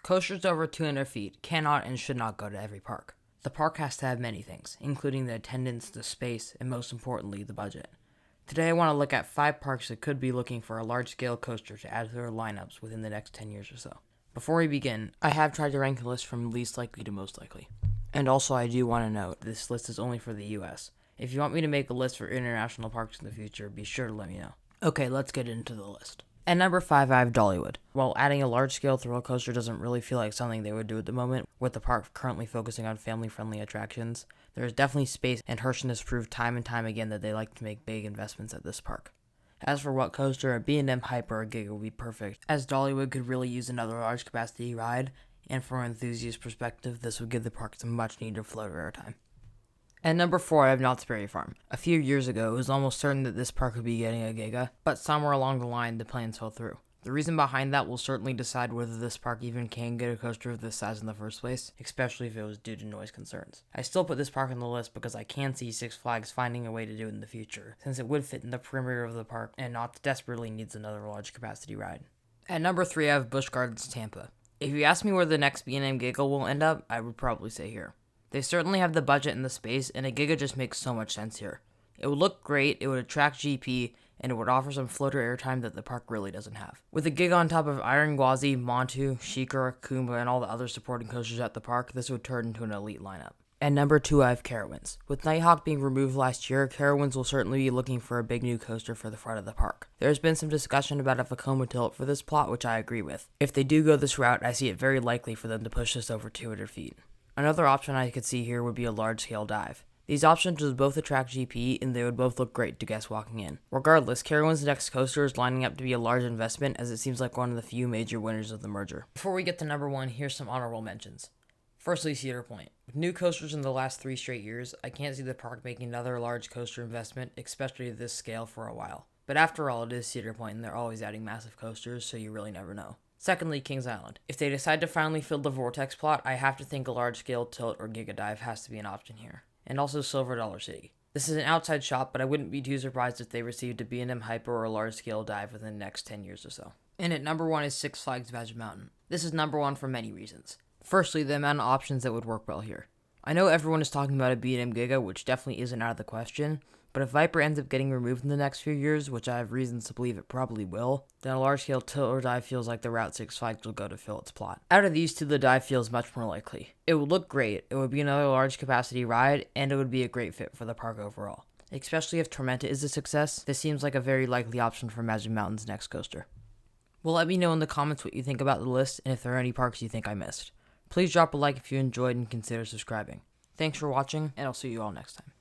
Coasters over 200 feet cannot and should not go to every park. The park has to have many things, including the attendance, the space, and most importantly, the budget. Today I want to look at 5 parks that could be looking for a large-scale coaster to add to their lineups within the next 10 years or so. Before we begin, I have tried to rank the list from least likely to most likely. And also I do want to note, this list is only for the US. If you want me to make a list for international parks in the future, be sure to let me know. Okay, let's get into the list. At number 5, I have Dollywood. While adding a large-scale thrill coaster doesn't really feel like something they would do at the moment, with the park currently focusing on family-friendly attractions, there is definitely space, and Herschend has proved time and time again that they like to make big investments at this park. As for what coaster, a B&M Hyper or Giga would be perfect, as Dollywood could really use another large-capacity ride, and from an enthusiast perspective, this would give the park some much-needed floater airtime. At number 4, I have Knott's Berry Farm. A few years ago, it was almost certain that this park would be getting a Giga, but somewhere along the line, the plans fell through. The reason behind that will certainly decide whether this park even can get a coaster of this size in the first place, especially if it was due to noise concerns. I still put this park on the list because I can see Six Flags finding a way to do it in the future, since it would fit in the perimeter of the park, and Knott's desperately needs another large capacity ride. At number 3, I have Busch Gardens Tampa. If you ask me where the next B&M Giga will end up, I would probably say here. They certainly have the budget and the space, and a Giga just makes so much sense here. It would look great, it would attract GP, and it would offer some floater airtime that the park really doesn't have. With a Giga on top of Iron Gwazi, Montu, Shikara, Kumba, and all the other supporting coasters at the park, this would turn into an elite lineup. At number 2, I have Carowinds. With Nighthawk being removed last year, Carowinds will certainly be looking for a big new coaster for the front of the park. There's been some discussion about a Vekoma tilt for this plot, which I agree with. If they do go this route, I see it very likely for them to push this over 200 feet. Another option I could see here would be a large-scale dive. These options would both attract GP, and they would both look great to guests walking in. Regardless, Carowinds' next coaster is lining up to be a large investment, as it seems like one of the few major winners of the merger. Before we get to number 1, here's some honorable mentions. Firstly, Cedar Point. With new coasters in the last 3 straight years, I can't see the park making another large coaster investment, especially at this scale, for a while. But after all, it is Cedar Point, and they're always adding massive coasters, so you really never know. Secondly, Kings Island. If they decide to finally fill the Vortex plot, I have to think a large-scale tilt or Giga Dive has to be an option here. And also Silver Dollar City. This is an outside shot, but I wouldn't be too surprised if they received a B&M Hyper or a large-scale dive within the next 10 years or so. And at number 1 is Six Flags Magic Mountain. This is number 1 for many reasons. Firstly, the amount of options that would work well here. I know everyone is talking about a B&M Giga, which definitely isn't out of the question, but if Viper ends up getting removed in the next few years, which I have reasons to believe it probably will, then a large-scale tilt or dive feels like the route Six Flags will go to fill its plot. Out of these two, the dive feels much more likely. It would look great, it would be another large-capacity ride, and it would be a great fit for the park overall. Especially if Tormenta is a success, this seems like a very likely option for Magic Mountain's next coaster. Well, let me know in the comments what you think about the list, and if there are any parks you think I missed. Please drop a like if you enjoyed and consider subscribing. Thanks for watching, and I'll see you all next time.